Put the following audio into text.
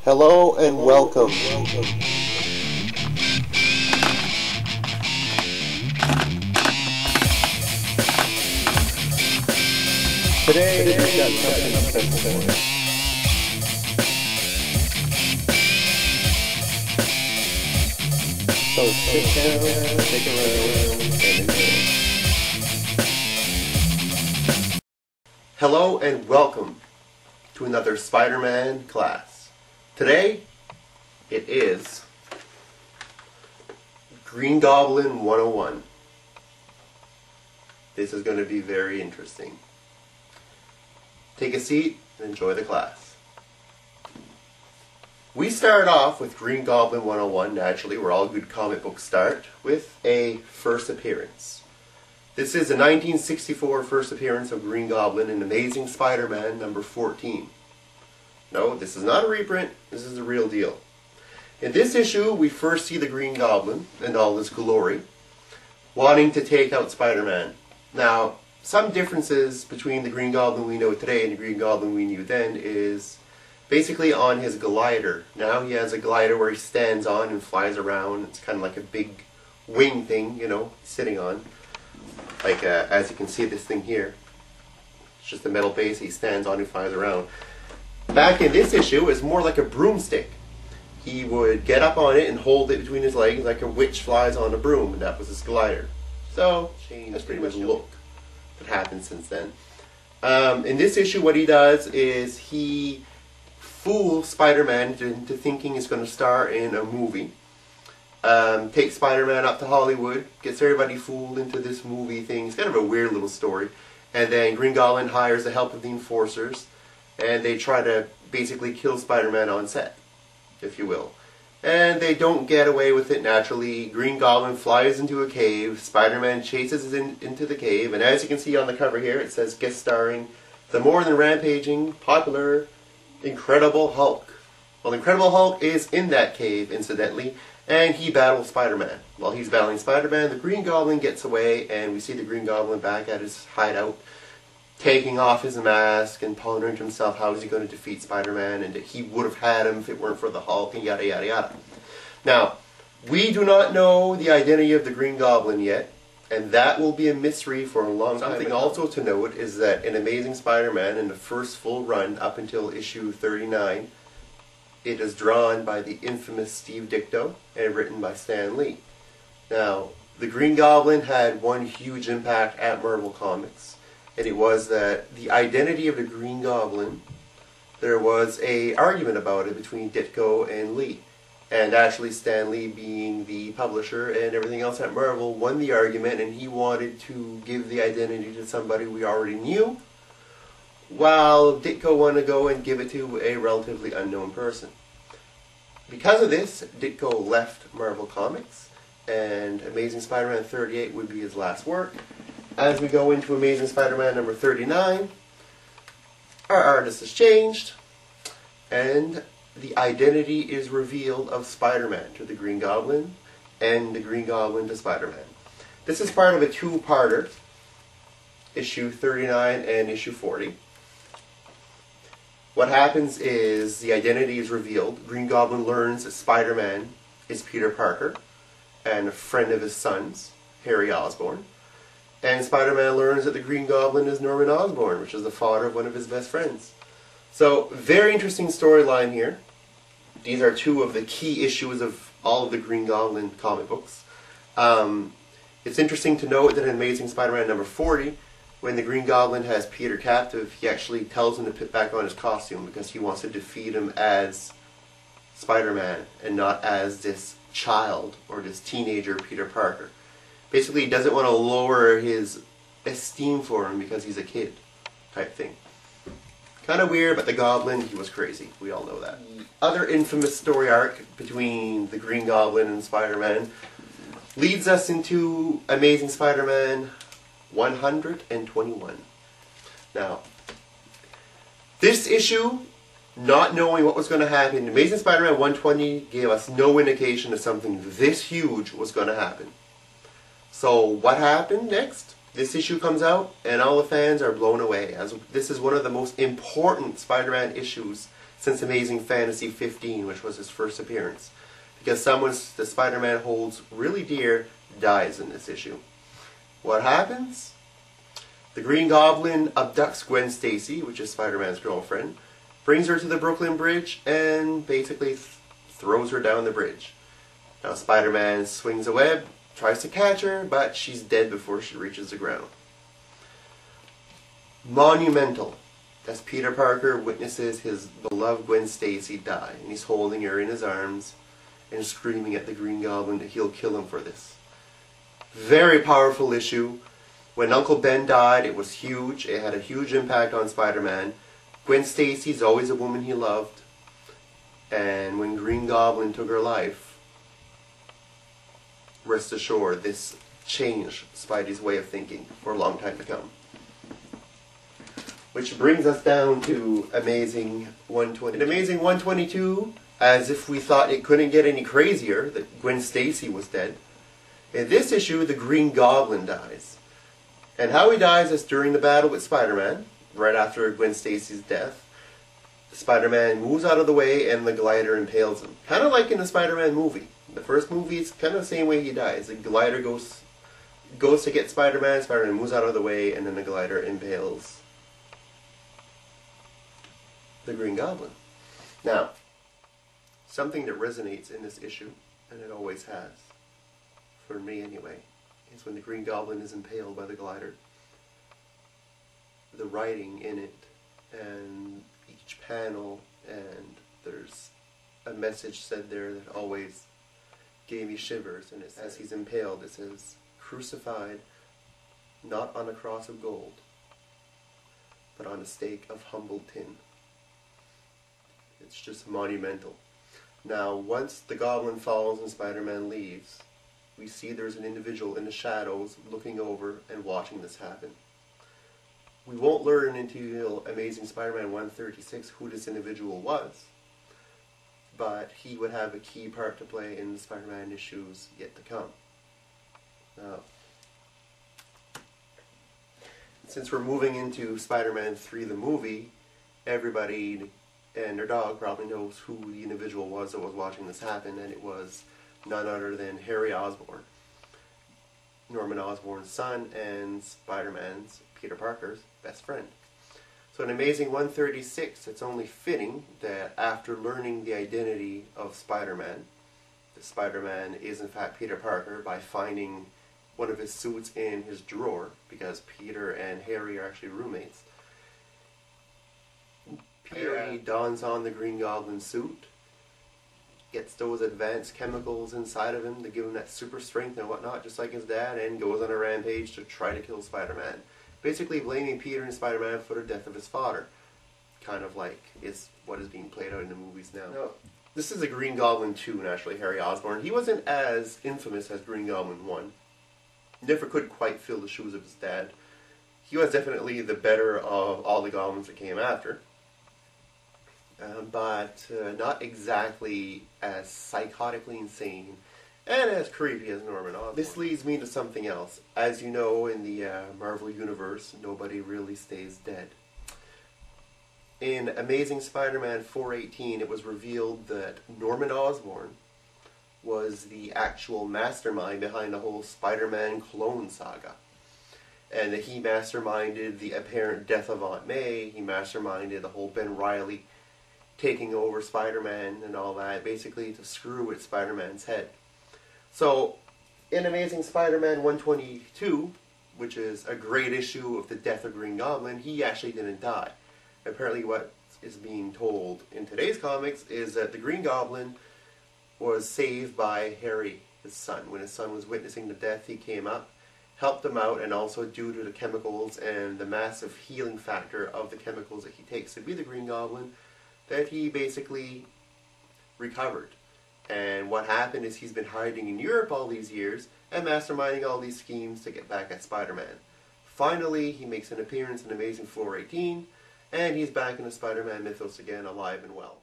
Hello and welcome. Today we've got something special for you. So sit down, take a round, and enjoy. Hello and welcome to another SpiderMan class. Today, it is Green Goblin 101. This is going to be very interesting. Take a seat and enjoy the class. We start off with Green Goblin 101, naturally, where all good comic books start, with a first appearance. This is a 1964 first appearance of Green Goblin in Amazing Spider-Man number 14. No, this is not a reprint, this is the real deal. In this issue, we first see the Green Goblin in all his glory, wanting to take out Spider-Man. Now, some differences between the Green Goblin we know today and the Green Goblin we knew then is basically on his glider. Now he has a glider where he stands on and flies around. It's kind of like a big wing thing, you know, sitting on. Like, as you can see this thing here. It's just a metal base he stands on and flies around. Back in this issue, it was more like a broomstick. He would get up on it and hold it between his legs like a witch flies on a broom, and that was his glider. So, that's pretty much the look that happened since then. In this issue, what he does is he fools Spider-Man into thinking he's going to star in a movie. Takes Spider-Man up to Hollywood, gets everybody fooled into this movie thing. It's kind of a weird little story. And then Green Goblin hires the help of the enforcers, and they try to basically kill Spider-Man on set, if you will. And they don't get away with it naturally. Green Goblin flies into a cave, Spider-Man chases into the cave, and as you can see on the cover here, it says guest starring the more than rampaging, popular, Incredible Hulk. Well, Incredible Hulk is in that cave, incidentally, and he battles Spider-Man. While he's battling Spider-Man, the Green Goblin gets away, and we see the Green Goblin back at his hideout, taking off his mask and pondering to himself how is he going to defeat Spider-Man, and that he would have had him if it weren't for the Hulk, and yada yada yada. Now, we do not know the identity of the Green Goblin yet, and that will be a mystery for a long time. Something also to note is that in Amazing Spider-Man, in the first full run up until issue 39, it is drawn by the infamous Steve Ditko and written by Stan Lee. Now, the Green Goblin had one huge impact at Marvel Comics, and it was that the identity of the Green Goblin, there was an argument about it between Ditko and Lee. And actually Stan Lee, being the publisher and everything else at Marvel, won the argument, and he wanted to give the identity to somebody we already knew, while Ditko wanted to go and give it to a relatively unknown person. Because of this, Ditko left Marvel Comics, and Amazing Spider-Man 38 would be his last work. As we go into Amazing Spider-Man number 39, our artist has changed, and the identity is revealed of Spider-Man to the Green Goblin, and the Green Goblin to Spider-Man. This is part of a two-parter, issue 39 and issue 40. What happens is the identity is revealed. Green Goblin learns that Spider-Man is Peter Parker, and a friend of his son's, Harry Osborn. And Spider-Man learns that the Green Goblin is Norman Osborn, which is the father of one of his best friends. So, very interesting storyline here. These are two of the key issues of all of the Green Goblin comic books. It's interesting to note that in Amazing Spider-Man number 40, when the Green Goblin has Peter captive, he actually tells him to put back on his costume because he wants to defeat him as Spider-Man and not as this child or this teenager Peter Parker. Basically, he doesn't want to lower his esteem for him because he's a kid, type thing. Kind of weird, but the Goblin, he was crazy. We all know that. The other infamous story arc between the Green Goblin and Spider-Man leads us into Amazing Spider-Man 121. Now, this issue, not knowing what was going to happen, Amazing Spider-Man 120 gave us no indication that something this huge was going to happen. So what happened next? This issue comes out and all the fans are blown away, as this is one of the most important Spider-Man issues since Amazing Fantasy 15, which was his first appearance. Because someone that Spider-Man holds really dear dies in this issue. What happens? The Green Goblin abducts Gwen Stacy, which is Spider-Man's girlfriend, brings her to the Brooklyn Bridge, and basically throws her down the bridge. Now Spider-Man swings a web, tries to catch her, but she's dead before she reaches the ground. Monumental, as Peter Parker witnesses his beloved Gwen Stacy die, and he's holding her in his arms and screaming at the Green Goblin that he'll kill him for this. Very powerful issue. When Uncle Ben died, it was huge. It had a huge impact on Spider-Man. Gwen Stacy's always a woman he loved. And when Green Goblin took her life, rest assured, this changed Spidey's way of thinking for a long time to come. Which brings us down to Amazing 120. In Amazing 122, as if we thought it couldn't get any crazier, that Gwen Stacy was dead. In this issue, the Green Goblin dies. And how he dies is during the battle with Spider-Man, right after Gwen Stacy's death. Spider-Man moves out of the way and the glider impales him. Kind of like in the Spider-Man movie. The first movie, it's kind of the same way he dies. The glider goes to get Spider-Man, Spider-Man moves out of the way, and then the glider impales the Green Goblin. Now, something that resonates in this issue, and it always has, for me anyway, is when the Green Goblin is impaled by the glider. The writing in it, and each panel, and there's a message said there that always gave me shivers, and it says, as he's impaled, it says, "Crucified, not on a cross of gold, but on a stake of humble tin." It's just monumental. Now, once the Goblin falls and Spider-Man leaves, we see there's an individual in the shadows looking over and watching this happen. We won't learn until Amazing Spider-Man 136 who this individual was, but he would have a key part to play in the Spider-Man issues yet to come. Now, since we're moving into Spider-Man 3 the movie, everybody and their dog probably knows who the individual was that was watching this happen, and it was none other than Harry Osborn, Norman Osborn's son and Spider-Man's, Peter Parker's, best friend. So in Amazing 136, it's only fitting that after learning the identity of Spider-Man, that Spider-Man is in fact Peter Parker by finding one of his suits in his drawer, because Peter and Harry are actually roommates. Peter dons on the Green Goblin suit, gets those advanced chemicals inside of him to give him that super strength and whatnot, just like his dad, and goes on a rampage to try to kill Spider-Man. Basically blaming Peter and Spider-Man for the death of his father. Kind of like is what is being played out in the movies now. No, this is a Green Goblin 2, naturally, Harry Osborn. He wasn't as infamous as Green Goblin 1. Never could quite fill the shoes of his dad. He was definitely the better of all the goblins that came after. But not exactly as psychotically insane and as creepy as Norman Osborn. This leads me to something else. As you know, in the Marvel Universe, nobody really stays dead. In Amazing Spider-Man 418, it was revealed that Norman Osborn was the actual mastermind behind the whole Spider-Man clone saga. And that he masterminded the apparent death of Aunt May, he masterminded the whole Ben Reilly taking over Spider-Man and all that, basically to screw with Spider-Man's head. So, in Amazing Spider-Man 122, which is a great issue of the death of Green Goblin, he actually didn't die. Apparently what is being told in today's comics is that the Green Goblin was saved by Harry, his son. When his son was witnessing the death, he came up, helped him out, and also due to the chemicals and the massive healing factor of the chemicals that he takes to be the Green Goblin, that he basically recovered. And what happened is he's been hiding in Europe all these years and masterminding all these schemes to get back at Spider-Man. Finally, he makes an appearance in Amazing 418, and he's back in the Spider-Man mythos again, alive and well.